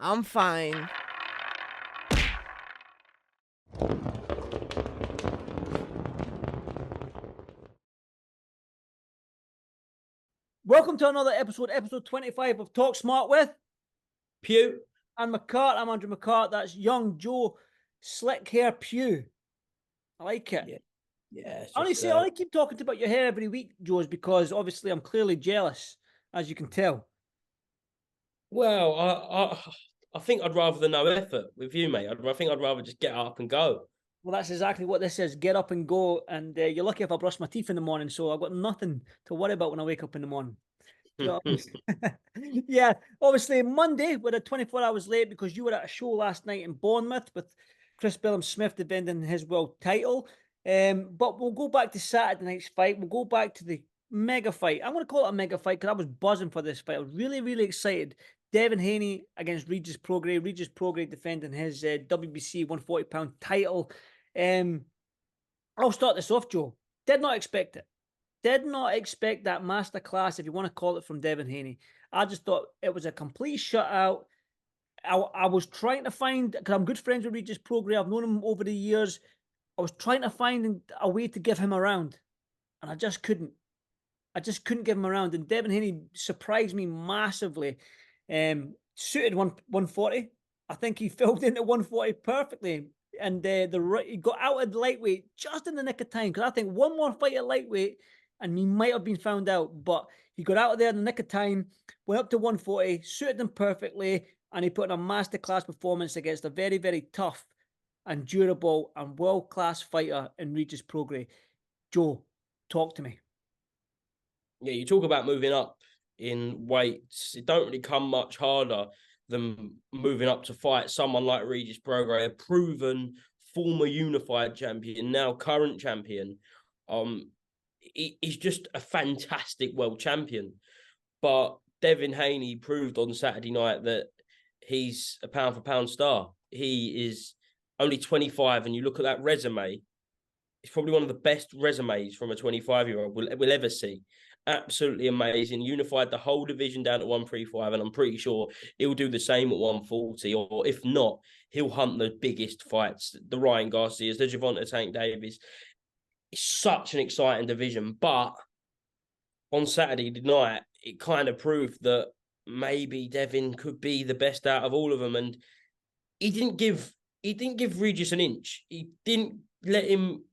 I'm fine. Welcome to another episode 25 of Talk Smart with Pugh and McCart. I'm Andrew McCart. That's young Joe Slick Hair Pugh. I like it. Yeah. I only keep talking about your hair every week, Joe, is because obviously I'm clearly jealous, as you can tell. Well, I think I'd rather no effort with you, mate. I think I'd rather just get up and go. Well, that's exactly what this is. Get up and go. And you're lucky if I brush my teeth in the morning, so I've got nothing to worry about when I wake up in the morning. So, yeah, obviously Monday we're at 24 hours late because you were at a show last night in Bournemouth with Chris Billam-Smith defending his world title. But we'll go back to Saturday night's fight. We'll go back to the mega fight. I'm going to call it a mega fight because I was buzzing for this fight. I was really, really excited. Devin Haney against Regis Prograis. Regis Prograis defending his WBC 140-pound title. I'll start this off, Joe. Did not expect it. Did not expect that masterclass, if you want to call it, from Devin Haney. I just thought it was a complete shutout. I was trying to find, because I'm good friends with Regis Prograis, I've known him over the years. I was trying to find a way to give him a round, and I just couldn't. I just couldn't give him a round. And Devin Haney surprised me massively. Suited 140. I think he filled into 140 perfectly. And he got out of the lightweight just in the nick of time. Because I think one more fight at lightweight and he might have been found out. But he got out of there in the nick of time, went up to 140, suited him perfectly, and he put in a masterclass performance against a very, very tough and durable and world-class fighter in Regis Prograis. Joe, talk to me. Yeah, you talk about moving up in weights. It don't really come much harder than moving up to fight someone like Regis Prograis, a proven former unified champion, now current champion. He's just a fantastic world champion. But Devin Haney proved on Saturday night that he's a pound for pound star. He is only 25, and you look at that resume, it's probably one of the best resumes from a 25-year-old we'll ever see. Absolutely amazing. Unified the whole division down to 135, and I'm pretty sure he'll do the same at 140, or if not, he'll hunt the biggest fights, the Ryan Garcias, the Gervonta Tank Davis. It's such an exciting division, but on Saturday night, it kind of proved that maybe Devin could be the best out of all of them, and he didn't give Regis an inch. He didn't let him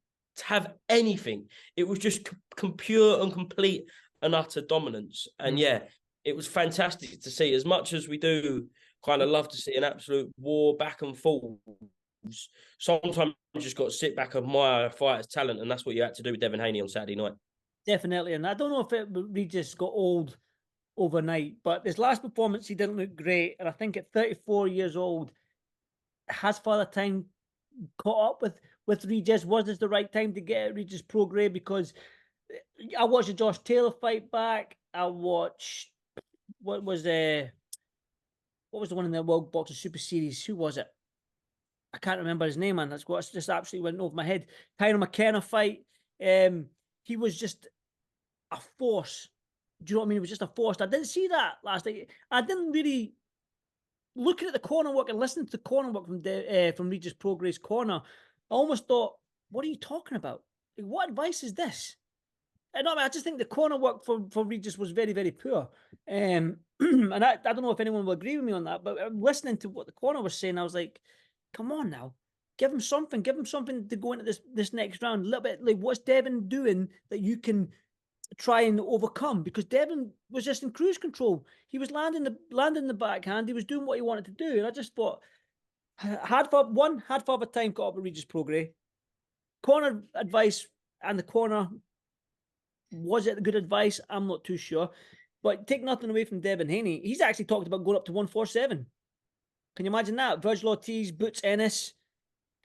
have anything. It was just pure and complete and utter dominance. And yeah, it was fantastic to see. As much as we do kind of love to see an absolute war back and forth, sometimes you just got to sit back and admire a fighter's talent, and that's what you had to do with Devin Haney on Saturday night. Definitely. And I don't know if Regis got old overnight, but his last performance, he didn't look great. And I think at 34 years old, has Father Time caught up with Regis? Was this the right time to get Regis Prograis? Because I watched the Josh Taylor fight back. I watched what was the one in the World Boxing Super Series? Who was it? I can't remember his name, man. That's what's just absolutely went over my head. Tyrone McKenna fight. He was just a force. Do you know what I mean? It was just a force. I didn't see that last night. I didn't really looking at the corner work and listening to the corner work from Regis Prograis' corner. I almost thought, what are you talking about? Like, what advice is this? And I just think the corner work for Regis was very, very poor. And I don't know if anyone will agree with me on that, but listening to what the corner was saying, I was like, come on now. Give him something to go into this next round. A little bit like, what's Devin doing that you can try and overcome? Because Devin was just in cruise control. He was landing the backhand. He was doing what he wanted to do. And I just thought, had Father Time got up with Regis Prograis. Corner advice and the corner, was it good advice? I'm not too sure. But take nothing away from Devin Haney. He's actually talked about going up to 147. Can you imagine that? Virgil Ortiz, Boots Ennis.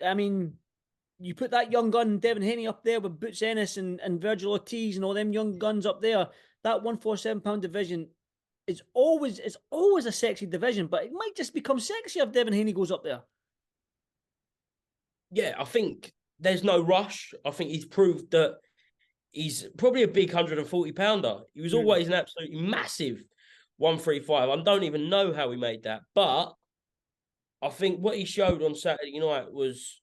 I mean, you put that young gun, Devin Haney, up there with Boots Ennis and Virgil Ortiz and all them young guns up there. That 147-pound division is always a sexy division, but it might just become sexy if Devin Haney goes up there. Yeah, I think there's no rush. I think he's proved that he's probably a big 140-pounder. He was always an absolutely massive 135. I don't even know how he made that, but I think what he showed on Saturday night was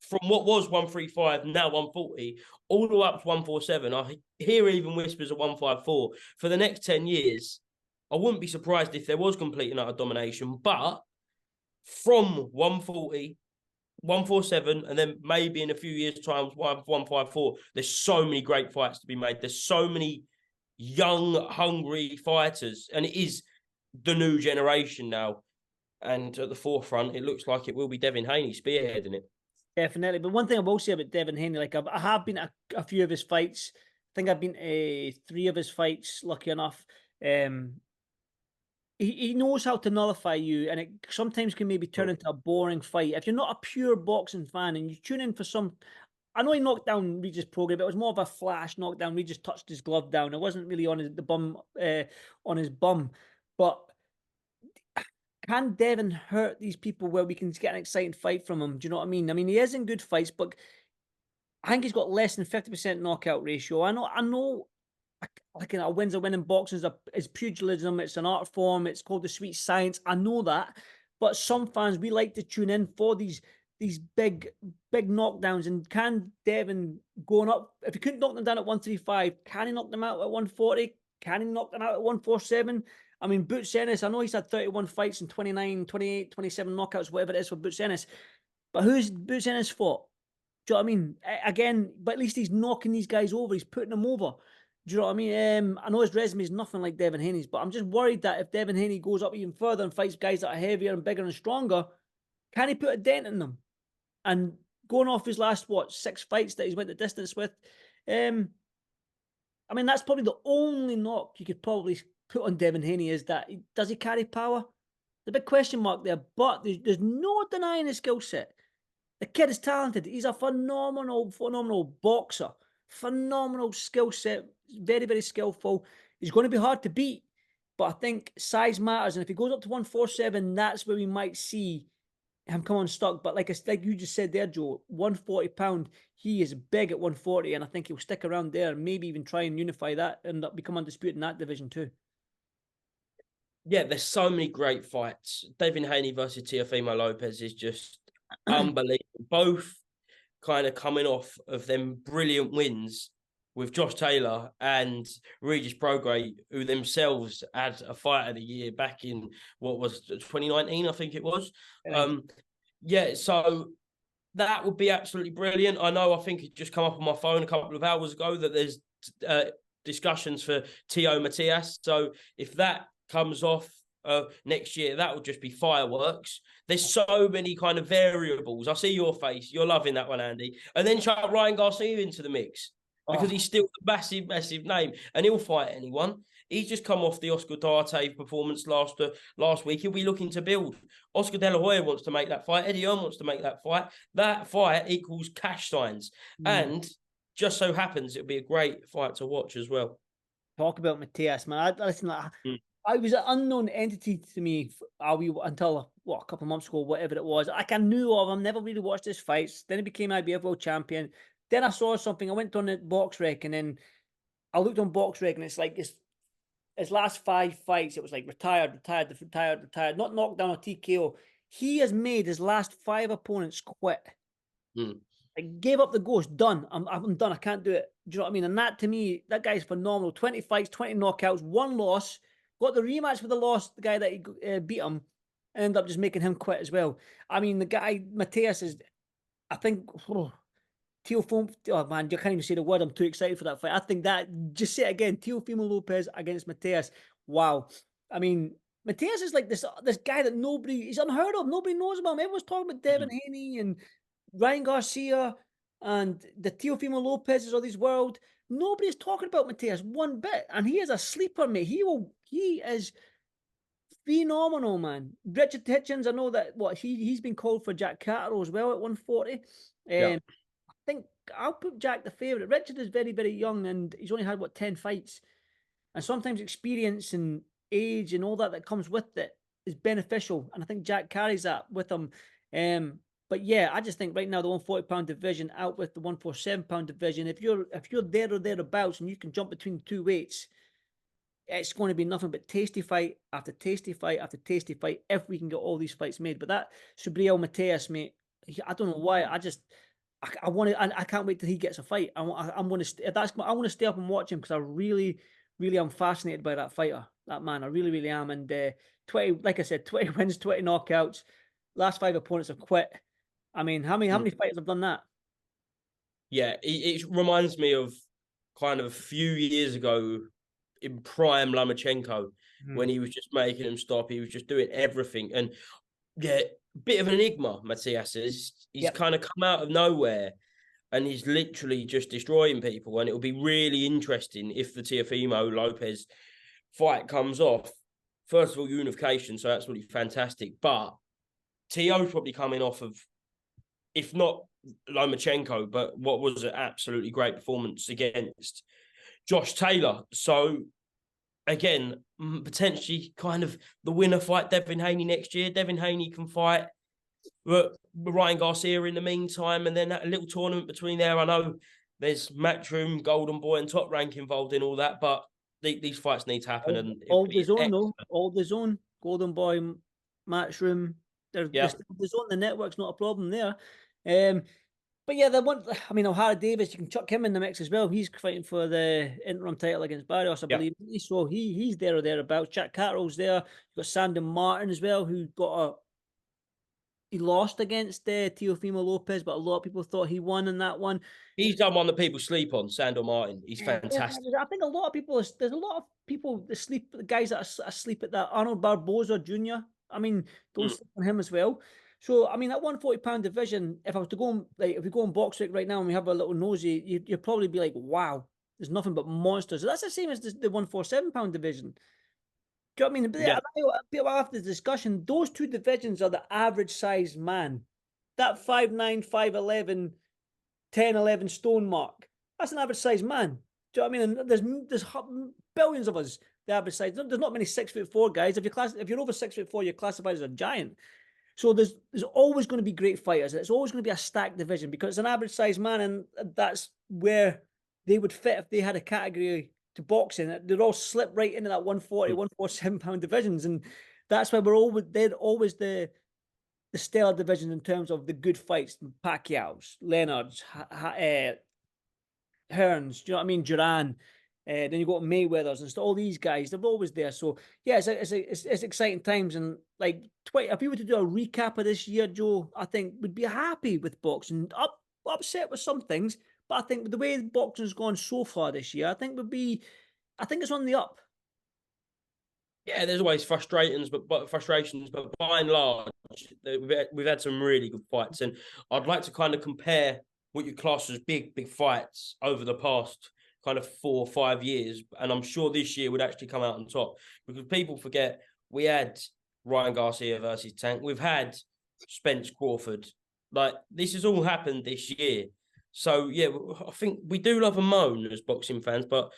from what was 135, now 140, all the way up to 147. I hear even whispers of 154. For the next 10 years, I wouldn't be surprised if there was complete and utter domination, but from 140, 147, and then maybe in a few years' time, 154, there's so many great fights to be made. There's so many young, hungry fighters, and it is the new generation now. And at the forefront, it looks like it will be Devin Haney spearheading it. Definitely. But one thing I will say about Devin Haney, like I have been at a few of his fights. I think I've been to 3 of his fights, lucky enough. He knows how to nullify you, and it sometimes can maybe turn into a boring fight. If you're not a pure boxing fan and you tune in for some, I know he knocked down Regis Prograis, but it was more of a flash knockdown. Regis touched his glove down. It wasn't really on on his bum. But can Devin hurt these people where we can get an exciting fight from him? Do you know what I mean? I mean, he is in good fights, but I think he's got less than 50% knockout ratio. I know. Like, wins and winning boxing is pugilism. It's an art form. It's called the sweet science. I know that, but some fans, we like to tune in for these big knockdowns. And can Devin going up? If he couldn't knock them down at 135, can he knock them out at 140? Can he knock them out at 147? I mean, Boots Ennis, I know he's had 31 fights and 29, 28, 27 knockouts, whatever it is for Boots Ennis. But who's Boots Ennis fought? Do you know what I mean? Again, but at least he's knocking these guys over. He's putting them over. Do you know what I mean? I know his resume is nothing like Devin Haney's, but I'm just worried that if Devin Haney goes up even further and fights guys that are heavier and bigger and stronger, can he put a dent in them? And going off his last, 6 fights that he's went the distance with, I mean, that's probably the only knock you could probably put on Devin Haney is that does he carry power? The big question mark there, but there's no denying his skill set. The kid is talented. He's a phenomenal boxer. Phenomenal skill set. Very, very skillful. He's going to be hard to beat, but I think size matters. And if he goes up to 147, that's where we might see him come unstuck. But like you just said there, Joe, 140-pound, he is big at 140, and I think he'll stick around there and maybe even try and unify that and become undisputed in that division too. Yeah, there's so many great fights. Devin Haney versus Teofimo Lopez is just unbelievable. Both kind of coming off of them brilliant wins with Josh Taylor and Regis Prograis, who themselves had a fight of the year back in what was 2019, I think it was. Yeah, so that would be absolutely brilliant. I know, I think it just come up on my phone a couple of hours ago that there's discussions for Teo Matias. So if that comes off next year, that will just be fireworks. There's so many kind of variables. I see your face. You're loving that one, Andy. And then chuck Ryan Garcia into the mix because he's still a massive, massive name and he'll fight anyone. He's just come off the Oscar Duarte performance last week. He'll be looking to build. Oscar De La Hoya wants to make that fight. Eddie Hearn wants to make that fight. That fight equals cash signs. And just so happens it'll be a great fight to watch as well. Talk about Matias, man. I was an unknown entity to me until a couple of months ago, whatever it was. Like I knew of him, never really watched his fights. Then he became IBF world champion. Then I saw something. I went on the box rec, and then I looked on box rec, and it's like his last 5 fights. It was like retired, not knocked down or TKO. He has made his last 5 opponents quit. I gave up the ghost. Done. I'm done. I can't do it. Do you know what I mean? And that to me, that guy's phenomenal. 20 fights, 20 knockouts, 1 loss. Got the rematch with the guy that he beat him, and ended up just making him quit as well. I mean, the guy, Matias, is, I think, Teofimo, oh man, you can't even say the word. I'm too excited for that fight. I think that, just say it again, Teofimo Lopez against Matias. Wow. I mean, Matias is like this guy that he's unheard of. Nobody knows about him. Everyone's talking about Devin Haney and Ryan Garcia and the Teofimo Lopez's of this world. Nobody's talking about Matias one bit, and he is a sleeper, mate. He is phenomenal, man. Richard Hitchens, I know that he's been called for Jack Catterall as well at 140. I think I'll put Jack the favourite. Richard is very, very young, and he's only had 10 fights, and sometimes experience and age and all that comes with it is beneficial, and I think Jack carries that with him. But yeah, I just think right now the 140-pound division out with the 147-pound division, if you're there or thereabouts and you can jump between the 2 weights, it's going to be nothing but tasty fight after tasty fight after tasty fight if we can get all these fights made. But that Subriel Mateusz, mate, I don't know why. I want to. I can't wait till he gets a fight. I'm going to. I want to stay up and watch him because I really, really am fascinated by that fighter, that man. I really, really am. And 20, like I said, 20 wins, 20 knockouts. Last 5 opponents have quit. I mean, how many fighters have done that? Yeah, it reminds me of kind of a few years ago in prime Lomachenko when he was just making him stop. He was just doing everything. And yeah, bit of an enigma, Mateusz is. He's kind of come out of nowhere and he's literally just destroying people. And it'll be really interesting if the Teofimo Lopez fight comes off. First of all, unification, so that's really fantastic. But Teo's probably coming off of, if not Lomachenko, but what was an absolutely great performance against Josh Taylor. So again, potentially kind of the winner fight Devin Haney next year. Devin Haney can fight Ryan Garcia in the meantime, and then that little tournament between there. I know there's Matchroom, Golden Boy, and Top Rank involved in all that, but these fights need to happen. And all the zone, though. All the zone. Golden Boy, Matchroom. They're the zone. The network's not a problem there. But yeah, the one. I mean, O'Hara Davis, you can chuck him in the mix as well. He's fighting for the interim title against Barrios, I believe. So he's there or thereabouts. Jack Carroll's there. You've got Sandon Martin as well, who he lost against Teofimo Lopez, but a lot of people thought he won in that one. He's done one that people sleep on, Sandor Martin. He's fantastic. I think a lot of people, there's a lot of people that sleep, the guys that are asleep at that. Arnold Barboza Jr., I mean, don't sleep on him as well. So, I mean, that 140-pound division, if I was to go, like, if we go on Box Week right now and we have a little nosy, you'd probably be like, wow, there's nothing but monsters. So that's the same as the 147-pound division. Do you know what I mean? After the discussion, those two divisions are the average size man. That 5'9", 5'11", 10, 11 stone mark, that's an average size man. Do you know what I mean? And there's billions of us, the average size. There's not many 6'4" guys. If you're over 6'4", you're classified as a giant. So there's always going to be great fighters. It's always going to be a stacked division because it's an average size man, and that's where they would fit if they had a category to boxing. They'd all slip right into that 140, 147-pound divisions, and that's why they're always the stellar division in terms of the good fights. Pacquiao's, Leonard's, Hearns, do you know what I mean? Duran. Then you got Mayweather's and stuff. All these guys, they're always there. So yeah, it's exciting times. And like, if we were to do a recap of this year, Joe, I think we'd be happy with boxing. Upset with some things, but I think the way boxing's gone so far this year, I think it's on the up. Yeah, there's always frustrations, but by and large, we've had some really good fights, and I'd like to kind of compare what you class as big fights over the past kind of 4 or 5 years, and I'm sure this year would actually come out on top, because people forget we had Ryan Garcia versus Tank, we've had Spence Crawford, like this has all happened this year. So yeah, I think we do love a moan as boxing fans, but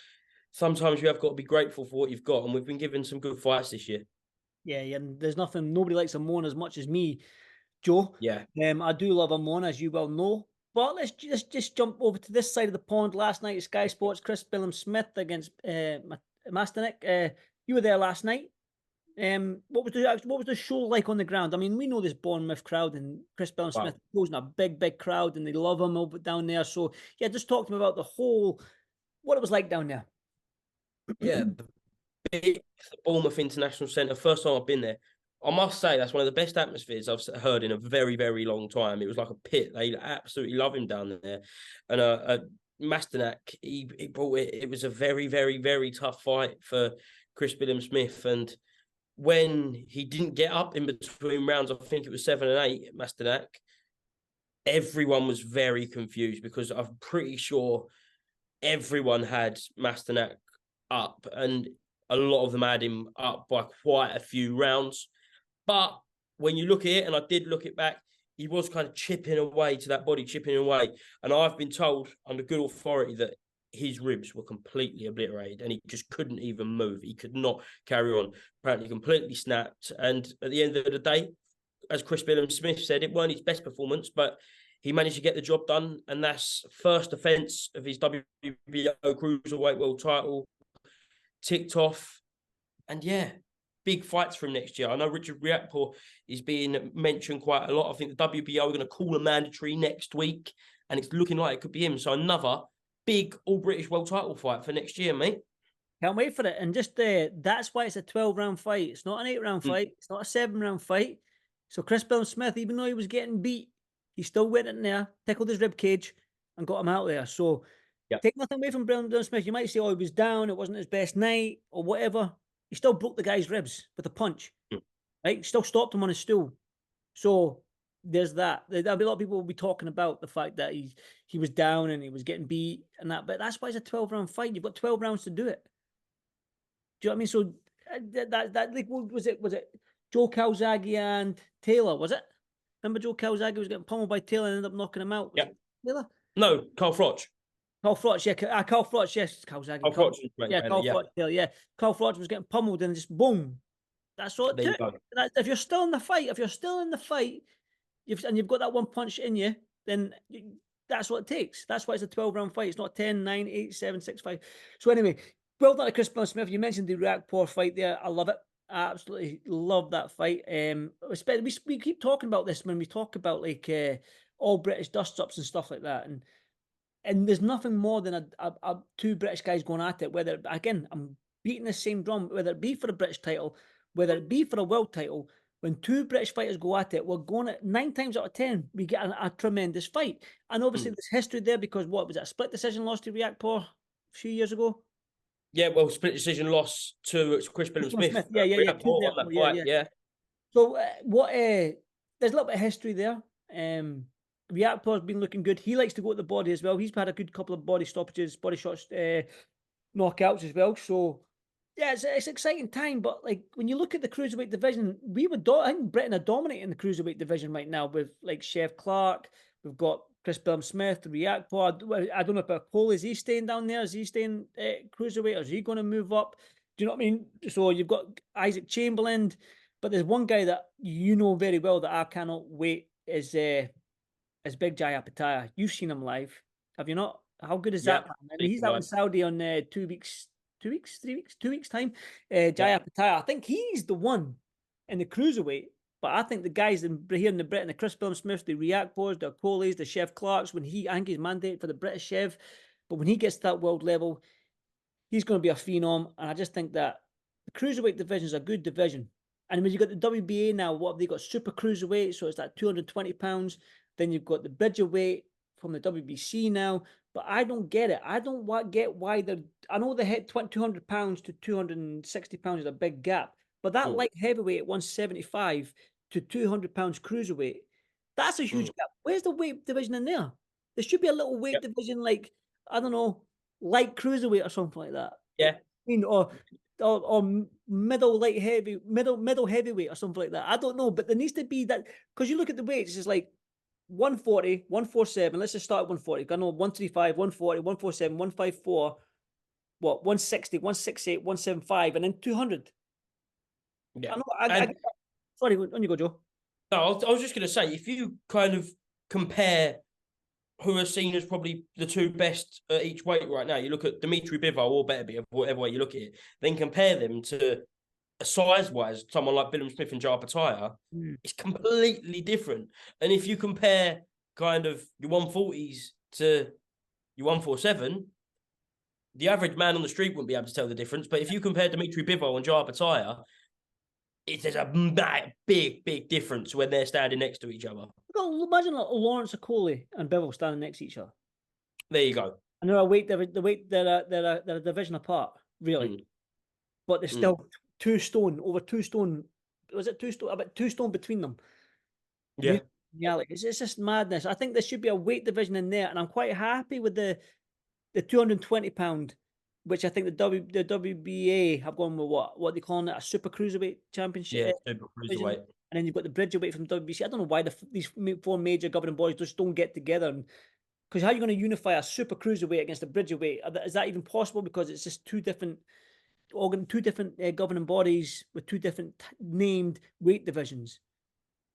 sometimes you have got to be grateful for what you've got, and we've been given some good fights this year. Yeah, and there's nobody likes a moan as much as me, Joe. Yeah. I do love a moan, as you well know. But let's just jump over to this side of the pond. Last night at Sky Sports, Chris Billam-Smith against Pasternak. You were there last night. What was the show like on the ground? I mean, we know this Bournemouth crowd, and Chris Billam-Smith goes in a big crowd, and they love him over down there. So yeah, just talk to me about what it was like down there. Yeah, the big Bournemouth International Centre. First time I've been there. I must say that's one of the best atmospheres I've heard in a very, very long time. It was like a pit. They absolutely love him down there. And Pasternak, he brought it. It was a very, very, very tough fight for Chris Billam-Smith. And when he didn't get up in between rounds, I think it was 7 and 8, Pasternak, everyone was very confused, because I'm pretty sure everyone had Pasternak up, and a lot of them had him up by quite a few rounds. But when you look at it, and I did look it back, he was kind of chipping away to that body, chipping away. And I've been told under good authority that his ribs were completely obliterated and he just couldn't even move. He could not carry on. Apparently completely snapped. And at the end of the day, as Chris Billam-Smith said, it weren't his best performance, but he managed to get the job done. And that's first defence of his WBO Cruiserweight World title ticked off. And yeah, big fights from next year. I know Richard Riakporhe is being mentioned quite a lot. I think the WBO are going to call a mandatory next week, and it's looking like it could be him. So another big all-British world title fight for next year, mate. Can't wait for it. And just that's why it's a 12-round fight. It's not an 8-round fight. It's not a 7-round fight. So Chris Billam-Smith, even though he was getting beat, he still went in there, tickled his rib cage, and got him out there. So take nothing away from Billam-Smith. You might say, oh, he was down, it wasn't his best night, or whatever. He still broke the guy's ribs with a punch. Right? Still stopped him on his stool. So there's that. There'll be a lot of people will be talking about the fact that he was down and he was getting beat and that, but that's why it's a 12-round fight. You've got 12 rounds to do it. Do you know what I mean? So that like, was it Joe Calzaghe and Taylor? Was it? Remember Joe Calzaghe was getting pummeled by Taylor and ended up knocking him out? Yeah. Taylor? No, Carl Froch. Carl Froch, yeah. Carl Froch, yes. Calzaghe. Carl Froch. Carl Froch, Taylor, yeah. Carl Froch was getting pummeled and just boom. That's all it took. If you're still in the fight, and you've got that one punch in you, then that's what it takes. That's why it's a 12-round fight. It's not 10, 9, 8, 7, 6, 5. So anyway, well done to Chris Billam-Smith. You mentioned the Riakporhe fight there. I love it. I absolutely love that fight. We keep talking about this when we talk about like all British dust-ups and stuff like that. And there's nothing more than two British guys going at it. Whether, again, I'm beating the same drum, whether it be for the British title, whether it be for a world title, when two British fighters go at it, we're going at 9 times out of 10, we get a tremendous fight. And obviously there's history there because what was it, a split decision loss to Riakporhe a few years ago? Yeah, well, split decision loss to Chris Billam-Smith. Yeah. So there's a little bit of history there. Riakporhe's been looking good. He likes to go at the body as well. He's had a good couple of body stoppages, body shots, knockouts as well. So yeah, it's an exciting time. But like when you look at the cruiserweight division, I think Britain are dominating the cruiserweight division right now with like Chef Clark. We've got Chris Billam-Smith, Riakporhe. I don't know about Cole. Is he staying down there? Is he staying cruiserweight? Or is he going to move up? Do you know what I mean? So you've got Isaac Chamberlain, but there's one guy that you know very well that I cannot wait is Big Jai Apataya. You've seen him live, have you not? How good is that? I mean, he's out in Saudi on 2 weeks, 2 weeks time. Jai Apataya, I think he's the one in the cruiserweight. But I think the guys here in the Britain, the Chris Billam-Smiths, the Riakporhes, the Coleys, the Chef Clarks, I think he's mandated for the British chef, but when he gets to that world level, he's going to be a phenom. And I just think that the cruiserweight division is a good division. And when you got the WBA now, what have they got? Super cruiserweight, so it's that 220 pounds. Then you've got the bridgerweight from the WBC now. But I don't get it. I don't get why they're. I know they hit 200 pounds to 260 pounds is a big gap, but that light heavyweight at 175 to 200 pounds cruiserweight, that's a huge gap. Where's the weight division in there? There should be a little weight division like, I don't know, light cruiserweight or something like that. Yeah. I mean, or middle light heavy, middle heavyweight or something like that. I don't know, but there needs to be that, because you look at the weights, it's like 140, 147. Let's just start at 140. I know 135, 140, 147, 154, 160, 168, 175, and then 200. Yeah. Sorry, on you go, Joe. No, I was just going to say, if you kind of compare who are seen as probably the two best at each weight right now, you look at Dimitri Bivol or Beterbiev, whatever way you look at it, then compare them to size-wise, someone like Billam-Smith and Jai Apataya, it's completely different. And if you compare kind of your 140s to your 147, the average man on the street wouldn't be able to tell the difference. But if you compare Dimitri Bivol and Jai Apataya, there's a big difference when they're standing next to each other. Well, imagine like Lawrence Okoli and Bivol standing next to each other. There you go. And they're a division apart, really. But they're still 2 stone, over 2 stone. Was it 2 stone? About 2 stone between them. Yeah. Yeah, like it's just madness. I think there should be a weight division in there, and I'm quite happy with the 220 pound, which I think the WBA have gone with what they calling it, a super cruiserweight championship. Yeah, super cruiserweight. And then you've got the bridgerweight from WBC. I don't know why these 4 major governing bodies just don't get together. Because how are you going to unify a super cruiserweight against a bridgerweight? Is that even possible? Because it's just two different governing bodies with 2 different named weight divisions.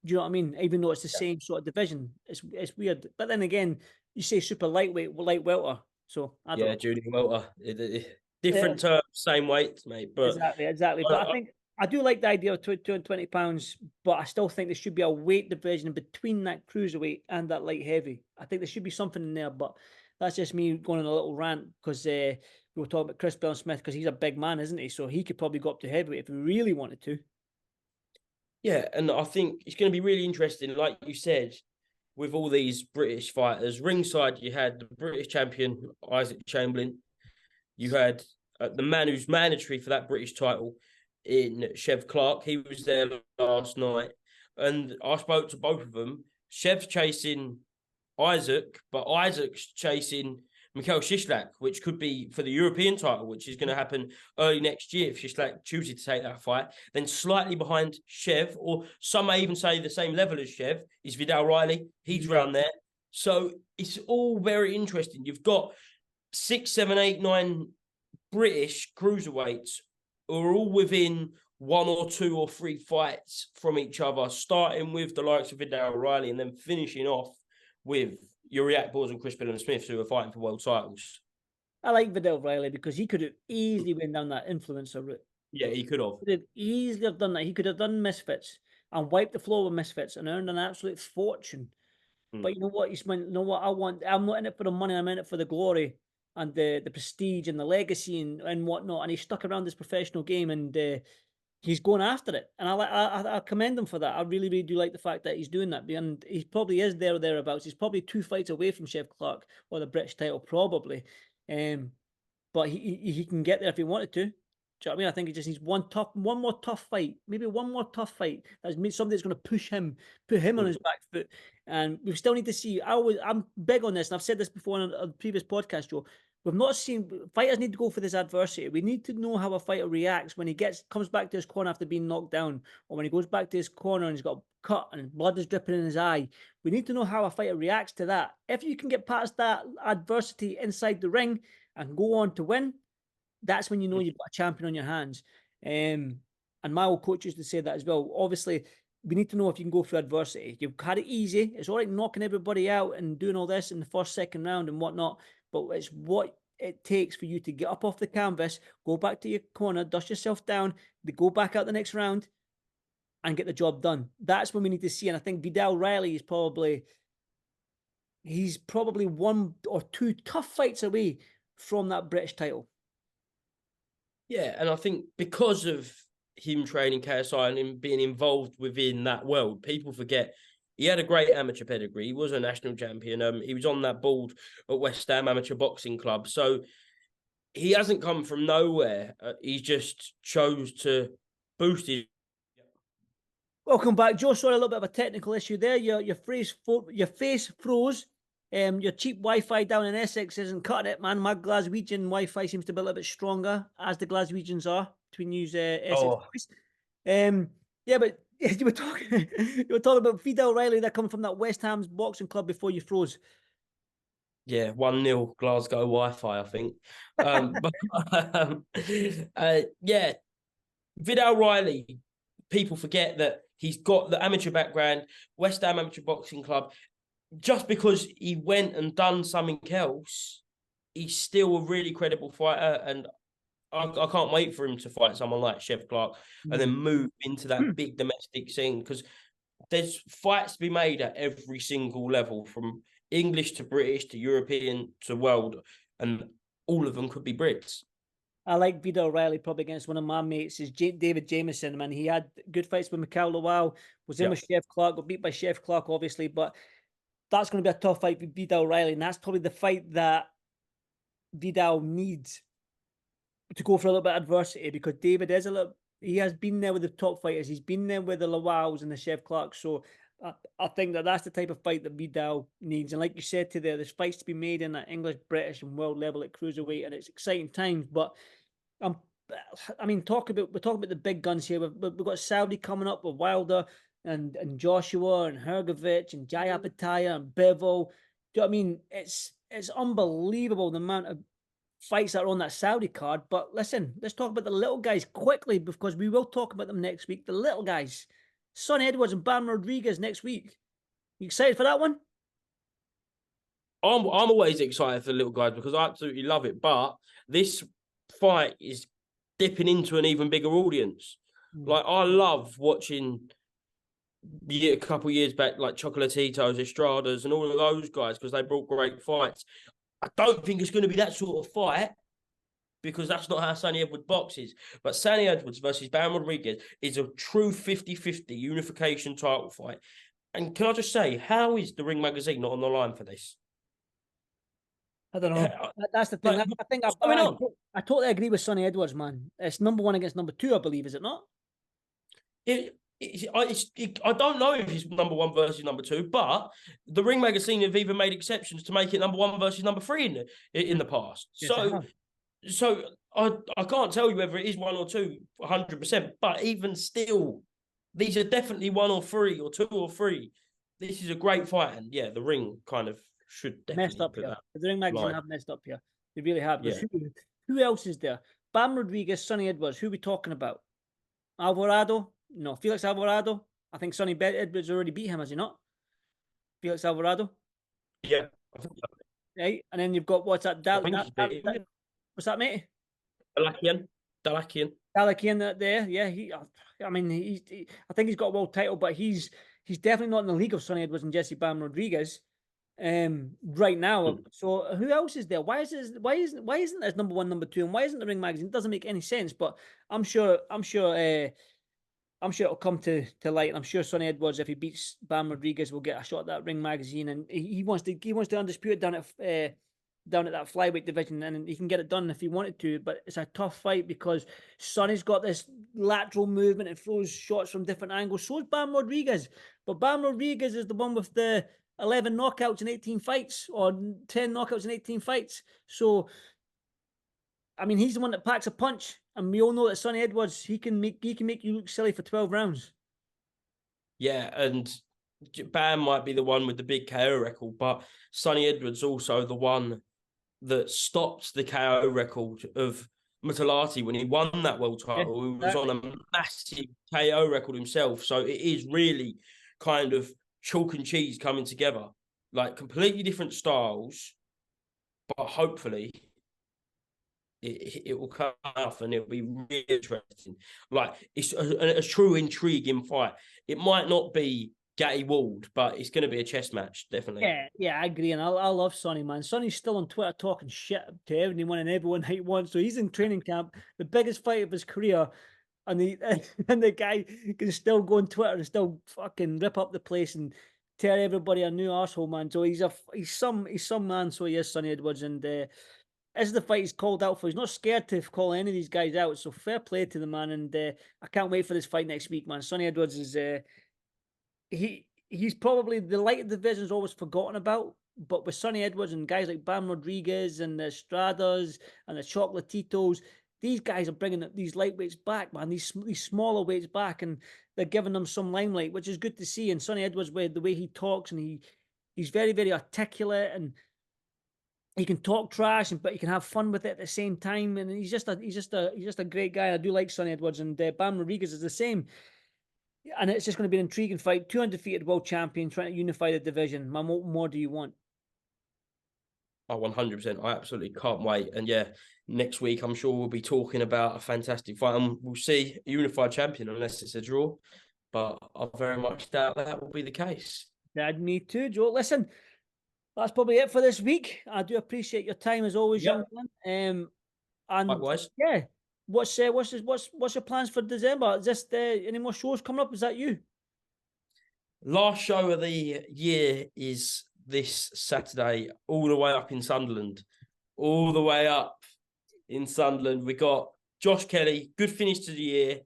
Do you know what I mean? Even though it's the same sort of division, it's weird. But then again, you say super lightweight, light welter. So I don't know. Junior welter. Different terms, same weight, mate. But exactly. But I think I do like the idea of 220 pounds, but I still think there should be a weight division between that cruiserweight and that light heavy. I think there should be something in there, but that's just me going on a little rant because we were talking about Chris Billam-Smith because he's a big man, isn't he? So he could probably go up to heavyweight if he really wanted to. yeah, and I think it's going to be really interesting, like you said, with all these British fighters. Ringside, you had the British champion Isaac Chamberlain. You had the man who's mandatory for that British title in Chev Clark. He was there last night. And I spoke to both of them. Chev's chasing Isaac, but Isaac's chasing Mikhail Shislak, which could be for the European title, which is going to happen early next year if Shislak chooses to take that fight. Then slightly behind Chev, or some may even say the same level as Chev, is Vidal Riley. He's around there. So it's all very interesting. You've got 6, 7, 8, 9 British cruiserweights who are all within 1 or 2 or 3 fights from each other, starting with the likes of Vidal Riley and then finishing off with your Akbors and Chris Billam-Smith, who are fighting for world titles. I like Vidal Riley because he could have easily went down that influencer route. Yeah, he could have. He could have easily have done that. He could have done Misfits and wiped the floor with Misfits and earned an absolute fortune. But you know what? He's went, you know what? I'm not in it for the money. I'm in it for the glory and the prestige and the legacy and whatnot. And he stuck around this professional game and he's going after it. And I commend him for that. I really, really do like the fact that he's doing that. And he probably is there or thereabouts. He's probably 2 fights away from Chev Clark or the British title, probably. But he can get there if he wanted to. Do you know what I mean? I think he just needs one more tough fight, maybe one more tough fight. That's somebody that's going to put him on his back foot. And we still need to see. I'm big on this, and I've said this before on a previous podcast, Joe. We've not seen fighters need to go for this adversity. We need to know how a fighter reacts when he comes back to his corner after being knocked down, or when he goes back to his corner and he's got a cut and blood is dripping in his eye. We need to know how a fighter reacts to that. If you can get past that adversity inside the ring and go on to win, that's when you know you've got a champion on your hands. And my old coach used to say that as well. Obviously, we need to know if you can go through adversity. You've had it easy. It's all right knocking everybody out and doing all this in the first, second round and whatnot. But it's what it takes for you to get up off the canvas, go back to your corner, dust yourself down, go back out the next round and get the job done. That's when we need to see. And I think Vidal Riley is probably 1 or 2 tough fights away from that British title. Yeah, and I think because of him training KSI and him being involved within that world, people forget he had a great amateur pedigree. He was a national champion. He was on that board at West Ham Amateur Boxing Club. So he hasn't come from nowhere. He just chose to boost his. Welcome back, Joe. Sorry, a little bit of a technical issue there. Your face froze. Your cheap Wi-Fi down in Essex isn't cutting it, man. My Glaswegian Wi-Fi seems to be a little bit stronger, as the Glaswegians are between you Essex boys. Yeah, but you were talking about Vidal Riley that coming from that West Ham's boxing club before you froze. Yeah, 1-0 Glasgow Wi-Fi, I think. Yeah, Vidal Riley. People forget that he's got the amateur background, West Ham Amateur Boxing Club. Just because he went and done something else, he's still a really credible fighter. And I can't wait for him to fight someone like Chev Clark and then move into that big domestic scene, because there's fights to be made at every single level, from English to British to European to world, and all of them could be Brits. I like Vidal Riley probably against one of my mates is David Jameson. Man, he had good fights with Mikhail a while, was in with Chev Clark, got beat by Chev Clark, obviously, but that's going to be a tough fight for Vidal Riley, and that's probably the fight that Vidal needs to go for a little bit of adversity, because David is he has been there with the top fighters. He's been there with the Lawals and the Chev Clark. So I think that's the type of fight that Vidal needs. And like you said today, there's fights to be made in that English, British, and world level at cruiserweight, and it's exciting times. But we're talking about the big guns here. We've got Saudi coming up with Wilder and Joshua and Hergovich and Jaya Pataya and Bivol. Do you know what I mean? It's unbelievable the amount of fights that are on that Saudi card. But listen, let's talk about the little guys quickly, because we will talk about them next week. The little guys, Sonny Edwards and Bam Rodriguez next week. You excited for that one? I'm always excited for the little guys because I absolutely love it. But this fight is dipping into an even bigger audience. Like, I love watching a couple of years back, like Chocolatitos, Estradas, and all of those guys, because they brought great fights. I don't think it's going to be that sort of fight, because that's not how Sonny Edwards boxes. But Sonny Edwards versus Bam Rodriguez is a true 50-50 unification title fight. And can I just say, how is the Ring magazine not on the line for this? I don't know. That's the thing. Like, I think what's going on? I totally agree with Sonny Edwards, man. It's number 1 against number 2, I believe, is it not? I don't know if it's number 1 versus number 2, but the Ring magazine have even made exceptions to make it number 1 versus number 3 in the past. Yes, So I can't tell you whether it is 1 or 2, 100%. But even still, these are definitely 1 or 3 or 2 or 3. This is a great fight, and yeah, the Ring kind of should definitely messed up here. The Ring magazine have messed up here. They really have. Yeah. Who else is there? Bam Rodriguez, Sonny Edwards. Who are we talking about? Alvarado? No, Felix Alvarado. I think Sonny Edwards already beat him, has he not? Felix Alvarado. Yeah. Right, and then you've got what's that? What's that, mate? Dalakian there. Yeah, I think he's got a world title, but he's definitely not in the league of Sonny Edwards and Jesse Bam Rodriguez. Right now. So who else is there? Why isn't this number 1, number 2, and why isn't the Ring magazine? It doesn't make any sense. But I'm sure it'll come to light, and I'm sure Sonny Edwards, if he beats Bam Rodriguez, will get a shot at that Ring magazine, and he wants to undisputed down at that flyweight division, and he can get it done if he wanted to. But it's a tough fight because Sonny's got this lateral movement and throws shots from different angles. So is Bam Rodriguez, but Bam Rodriguez is the one with the 11 knockouts in 18 fights, or 10 knockouts in 18 fights. So, I mean, he's the one that packs a punch, and we all know that Sonny Edwards, he can make you look silly for 12 rounds. Yeah, and Bam might be the one with the big KO record, but Sonny Edwards also the one that stopped the KO record of Mutilati when he won that world title. He was on a massive KO record himself. So it is really kind of chalk and cheese coming together, like completely different styles, but hopefully it will come off and it'll be really interesting. Like, it's a true intriguing fight. It might not be Gatty Walled, but it's going to be a chess match, definitely. Yeah, I agree, and I love Sonny, man. Sonny's still on Twitter talking shit to everyone and everyone he wants. So he's in training camp, the biggest fight of his career, and the guy can still go on Twitter and still fucking rip up the place and tear everybody a new arsehole, man. So he's some man. So he is, Sonny Edwards, and this is the fight he's called out for. He's not scared to call any of these guys out. So fair play to the man, and I can't wait for this fight next week, man. Sonny Edwards is he's probably the light division is always forgotten about, but with Sonny Edwards and guys like Bam Rodriguez and the Estradas and the Chocolatitos, these guys are bringing these lightweights back, man. These smaller weights back, and they're giving them some limelight, which is good to see. And Sonny Edwards, with the way he talks, and he's very, very articulate, and he can talk trash, but he can have fun with it at the same time. And he's just a great guy. I do like Sonny Edwards, and Bam Rodriguez is the same. And it's just going to be an intriguing fight. 2 undefeated world champion trying to unify the division. Man, what more do you want? Oh, 100%. I absolutely can't wait. And yeah, next week, I'm sure we'll be talking about a fantastic fight. And we'll see a unified champion unless it's a draw. But I very much doubt that will be the case. Dad, me too, Joe. Listen, that's probably it for this week. I do appreciate your time as always, young man. And likewise. Yeah. What's your plans for December? Is this any more shows coming up? Is that you? Last show of the year is this Saturday, all the way up in Sunderland. All the way up in Sunderland. We got Josh Kelly, good finish to the year.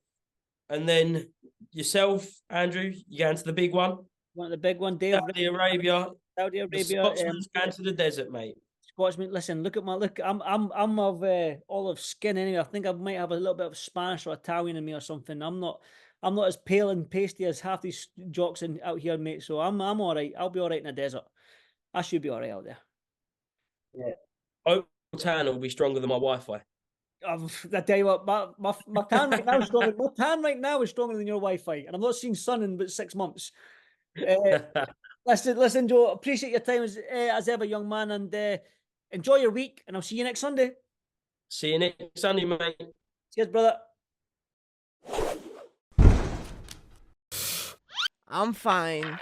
And then yourself, Andrew, you going to the big one? One of the big one, Saudi Arabia. The Scotsman's going to the desert, mate. Scotsman, listen, look. I'm of olive skin anyway. I think I might have a little bit of Spanish or Italian in me or something. I'm not as pale and pasty as half these jocks out here, mate. So I'm all right. I'll be all right in the desert. I should be all right out there. Yeah. Oh, tan will be stronger than my Wi-Fi. I tell you what, my tan right now is stronger. My tan right now is stronger than your Wi-Fi, and I've not seen sun in about 6 months. Listen, Joe. Appreciate your time as ever, young man, and enjoy your week. And I'll see you next Sunday. See you next Sunday, mate. Cheers, brother. I'm fine.